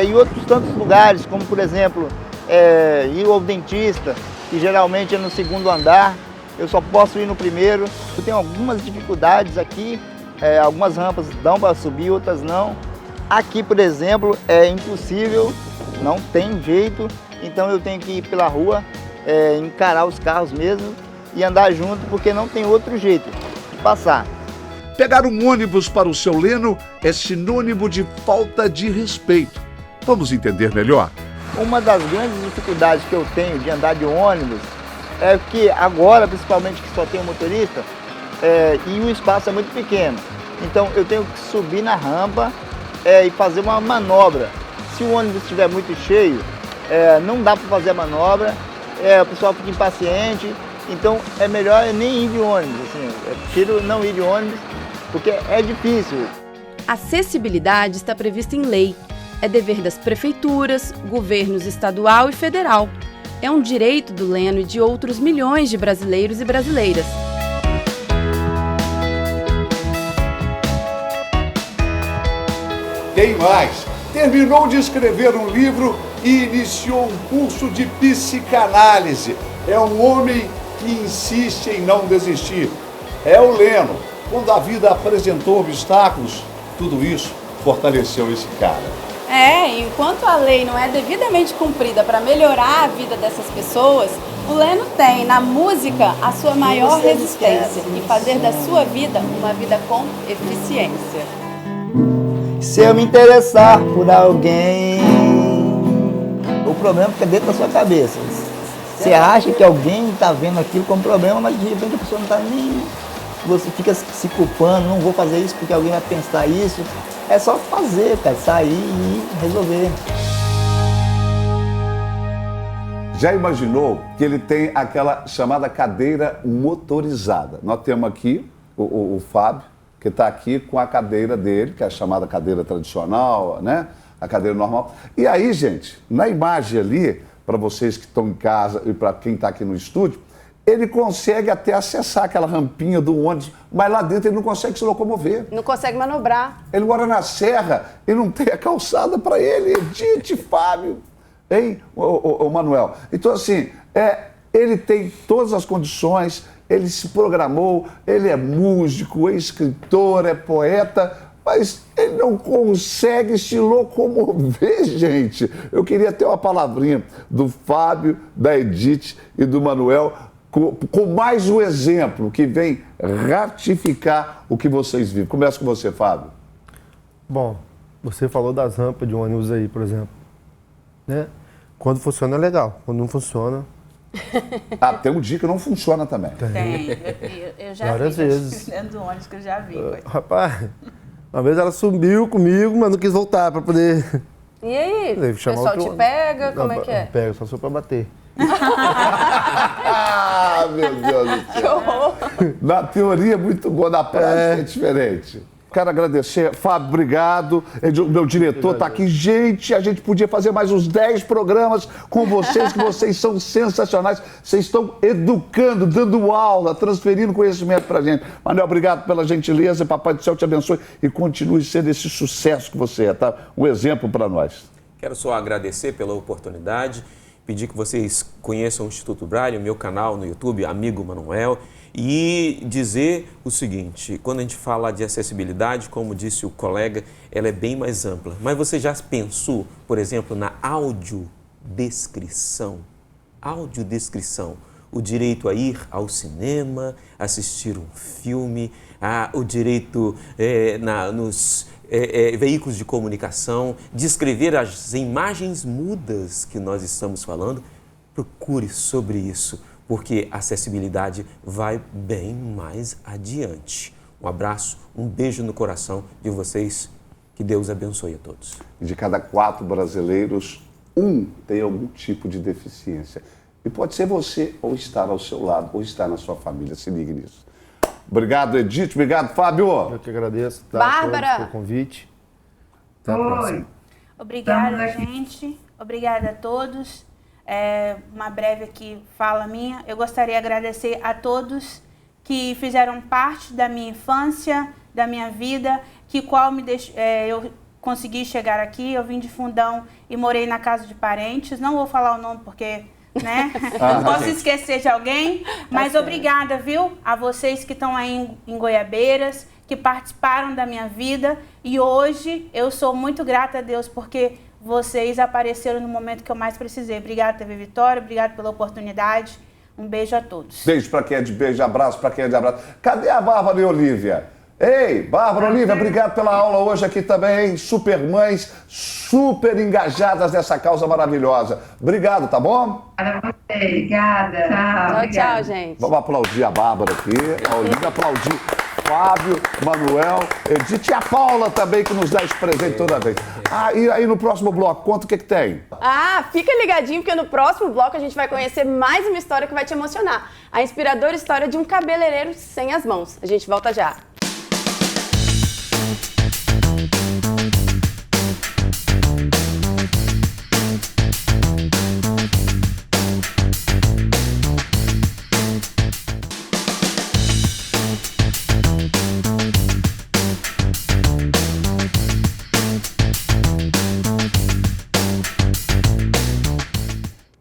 E outros tantos lugares, como por exemplo, ir ao dentista, que geralmente é no segundo andar, eu só posso ir no primeiro. Eu tenho algumas dificuldades aqui, algumas rampas dão para subir, outras não. Aqui, por exemplo, é impossível, não tem jeito, então eu tenho que ir pela rua, encarar os carros mesmo e andar junto, porque não tem outro jeito de passar. Pegar um ônibus para o seu Leno é sinônimo de falta de respeito. Vamos entender melhor? Uma das grandes dificuldades que eu tenho de andar de ônibus é que agora, principalmente que só tem um motorista, e o espaço é muito pequeno. Então eu tenho que subir na rampa e fazer uma manobra. Se o ônibus estiver muito cheio, não dá para fazer a manobra, o pessoal fica impaciente. Então é melhor nem ir de ônibus, assim, eu prefiro não ir de ônibus, porque é difícil. Acessibilidade está prevista em lei. É dever das prefeituras, governos estadual e federal. É um direito do Leno e de outros milhões de brasileiros e brasileiras. Tem mais. Terminou de escrever um livro e iniciou um curso de psicanálise. É um homem que insiste em não desistir. É o Leno. Quando a vida apresentou obstáculos, tudo isso fortaleceu esse cara. Enquanto a lei não é devidamente cumprida para melhorar a vida dessas pessoas, o Leno tem na música a sua maior resistência e fazer da sua vida uma vida com eficiência. Se eu me interessar por alguém, o problema fica dentro da sua cabeça. Você acha que alguém está vendo aquilo como problema, mas de repente a pessoa não está nem... Você fica se culpando, não vou fazer isso porque alguém vai pensar isso. É só fazer, cara, sair e resolver. Já imaginou que ele tem aquela chamada cadeira motorizada? Nós temos aqui o Fábio, que está aqui com a cadeira dele, que é a chamada cadeira tradicional, né? A cadeira normal. E aí, gente, na imagem ali, para vocês que estão em casa e para quem está aqui no estúdio, ele consegue até acessar aquela rampinha do ônibus, mas lá dentro ele não consegue se locomover. Não consegue manobrar. Ele mora na serra e não tem a calçada para ele. Edith, Fábio, hein, o Manuel? Então, assim, ele tem todas as condições, ele se programou, ele é músico, é escritor, é poeta, mas ele não consegue se locomover, gente. Eu queria ter uma palavrinha do Fábio, da Edith e do Manuel, com mais um exemplo que vem ratificar o que vocês vivem. Começa com você, Fábio. Bom, você falou das rampas de ônibus aí, por exemplo. Né? Quando funciona é legal, quando não funciona... Tem um dia que não funciona também. Tem, eu já Várias vi. vezes. Dentro do ônibus que eu já vi. Rapaz, uma vez ela subiu comigo, mas não quis voltar para poder... E aí? Deve O chamar pessoal outro te ônibus. pega? Como é que é? Pega, só sou para bater. Meu Deus do céu. Na teoria é muito boa, na prática é diferente. Quero agradecer. Fábio, obrigado. Meu diretor está aqui. Gente, a gente podia fazer mais uns 10 programas com vocês, que vocês são sensacionais. Vocês estão educando, dando aula, transferindo conhecimento para a gente. Manuel, obrigado pela gentileza. Papai do Céu te abençoe e continue sendo esse sucesso que você é, tá? Um exemplo para nós. Quero só agradecer pela oportunidade, pedir que vocês conheçam o Instituto Braille, o meu canal no YouTube, Amigo Manuel, e dizer o seguinte: quando a gente fala de acessibilidade, como disse o colega, ela é bem mais ampla. Mas você já pensou, por exemplo, na audiodescrição? Audiodescrição, o direito a ir ao cinema, assistir um filme, o direito nos veículos de comunicação, descrever as imagens mudas que nós estamos falando. Procure sobre isso, porque a acessibilidade vai bem mais adiante. Um abraço, um beijo no coração de vocês, que Deus abençoe a todos. De cada 4 brasileiros, 1 tem algum tipo de deficiência. E pode ser você, ou estar ao seu lado, ou estar na sua família. Se ligue nisso. Obrigado, Edith. Obrigado, Fábio. Eu que agradeço, tá, Bárbara. pelo convite. Até a próxima. Obrigada, gente. Obrigada a todos. Uma breve aqui fala minha. Eu gostaria de agradecer a todos que fizeram parte da minha infância, da minha vida, eu consegui chegar aqui. Eu vim de Fundão e morei na casa de parentes. Não vou falar o nome porque, né, não posso esquecer de alguém. Mas obrigada, viu, a vocês que estão aí em Goiabeiras, que participaram da minha vida. E hoje eu sou muito grata a Deus porque vocês apareceram no momento que eu mais precisei. Obrigada, TV Vitória. Obrigada pela oportunidade. Um beijo a todos. Beijo para quem é de beijo, abraço para quem é de abraço. Cadê a Bárbara e Olívia? Ei, Bárbara, Olívia, obrigado pela aula hoje aqui também. Super mães, super engajadas nessa causa maravilhosa. Obrigado, tá bom? Para você, obrigada. Tchau, Tchau, gente. Vamos aplaudir a Bárbara aqui, a Olívia, aplaudir Fábio, Manuel, Edith e a Paula também, que nos dá esse presente toda vez. E aí no próximo bloco, conta o que tem. Fica ligadinho, porque no próximo bloco a gente vai conhecer mais uma história que vai te emocionar. A inspiradora história de um cabeleireiro sem as mãos. A gente volta já.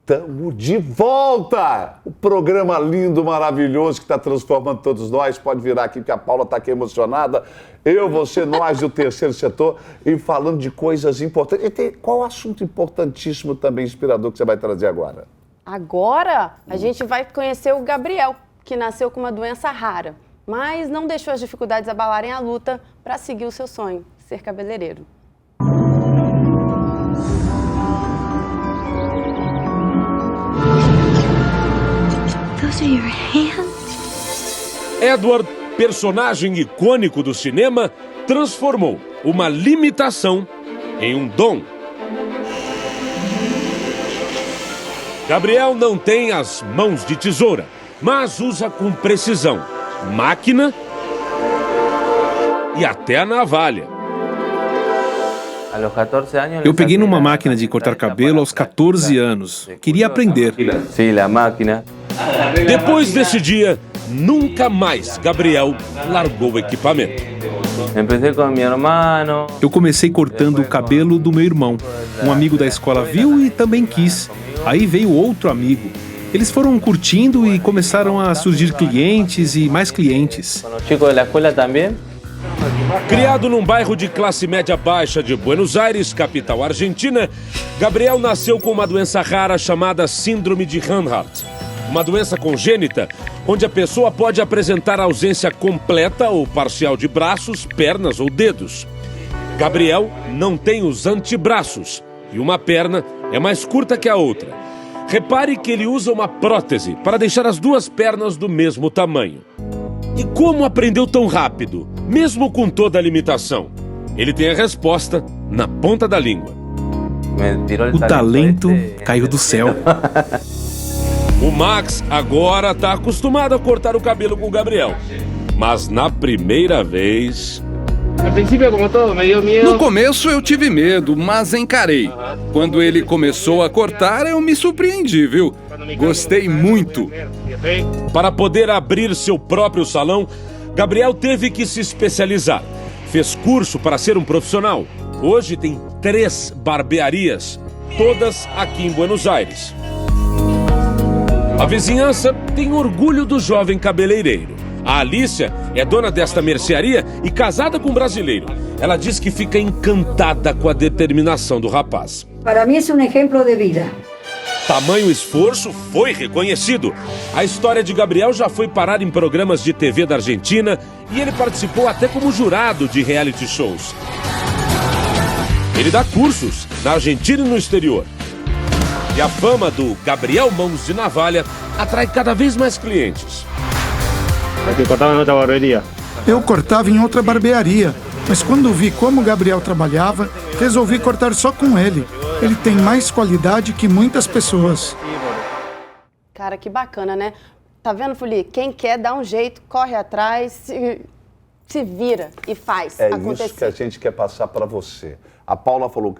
Estamos de volta! O programa lindo, maravilhoso, que está transformando todos nós. Pode virar aqui, que a Paula está aqui emocionada. Eu, você, nós do terceiro setor, e falando de coisas importantes. E qual assunto importantíssimo também, inspirador, que você vai trazer agora? Agora, a gente vai conhecer o Gabriel, que nasceu com uma doença rara, mas não deixou as dificuldades abalarem a luta para seguir o seu sonho, ser cabeleireiro. Those are your hands? Edward, personagem icônico do cinema, transformou uma limitação em um dom. Gabriel não tem as mãos de tesoura, mas usa com precisão máquina e até a navalha. Eu peguei numa máquina de cortar cabelo aos 14 anos. Queria aprender. Depois desse dia, nunca mais Gabriel largou o equipamento. Eu comecei cortando o cabelo do meu irmão. Um amigo da escola viu e também quis. Aí veio outro amigo. Eles foram curtindo e começaram a surgir clientes e mais clientes. Criado num bairro de classe média baixa de Buenos Aires, capital argentina, Gabriel nasceu com uma doença rara chamada Síndrome de Hanhart. Uma doença congênita, onde a pessoa pode apresentar ausência completa ou parcial de braços, pernas ou dedos. Gabriel não tem os antebraços e uma perna é mais curta que a outra. Repare que ele usa uma prótese para deixar as duas pernas do mesmo tamanho. E como aprendeu tão rápido, mesmo com toda a limitação? Ele tem a resposta na ponta da língua. O talento caiu do céu. O Max agora está acostumado a cortar o cabelo com o Gabriel. Mas na primeira vez... No começo eu tive medo, mas encarei. Quando ele começou a cortar, eu me surpreendi, viu? Gostei muito. Para poder abrir seu próprio salão, Gabriel teve que se especializar. Fez curso para ser um profissional. Hoje tem 3 barbearias, todas aqui em Buenos Aires. A vizinhança tem orgulho do jovem cabeleireiro. A Alicia é dona desta mercearia e casada com um brasileiro. Ela diz que fica encantada com a determinação do rapaz. Para mim é um exemplo de vida. Tamanho esforço foi reconhecido. A história de Gabriel já foi parar em programas de TV da Argentina e ele participou até como jurado de reality shows. Ele dá cursos na Argentina e no exterior. E a fama do Gabriel Mãos de Navalha atrai cada vez mais clientes. Eu cortava em outra barbearia, mas quando vi como o Gabriel trabalhava, resolvi cortar só com ele. Ele tem mais qualidade que muitas pessoas. Cara, que bacana, né? Tá vendo, Fuli? Quem quer dá um jeito, corre atrás, se vira e faz acontecer. Isso que a gente quer passar para você. A Paula falou,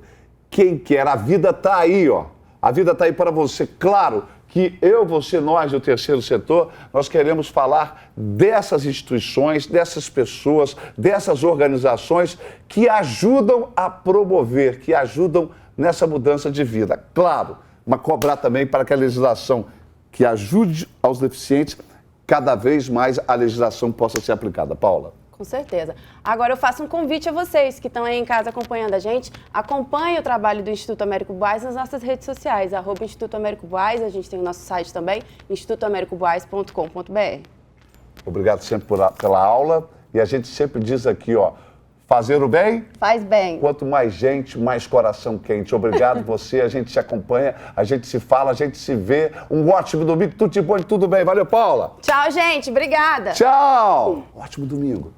quem quer, a vida tá aí, ó. A vida tá aí para você. Claro que eu, você, nós do terceiro setor, nós queremos falar dessas instituições, dessas pessoas, dessas organizações que ajudam a promover, que ajudam nessa mudança de vida. Claro, mas cobrar também para que a legislação que ajude aos deficientes, cada vez mais a legislação possa ser aplicada. Paula. Com certeza. Agora eu faço um convite a vocês que estão aí em casa acompanhando a gente. Acompanhe o trabalho do Instituto Américo Buarque nas nossas redes sociais, @Instituto Américo Buarque. A gente tem o nosso site também, institutoamericobuarque.com.br. Obrigado sempre pela aula. E a gente sempre diz aqui, ó, fazer o bem? Faz bem. Quanto mais gente, mais coração quente. Obrigado você, a gente se acompanha, a gente se fala, a gente se vê. Um ótimo domingo, tudo de bom e tudo bem. Valeu, Paula. Tchau, gente. Obrigada. Tchau. Ótimo domingo.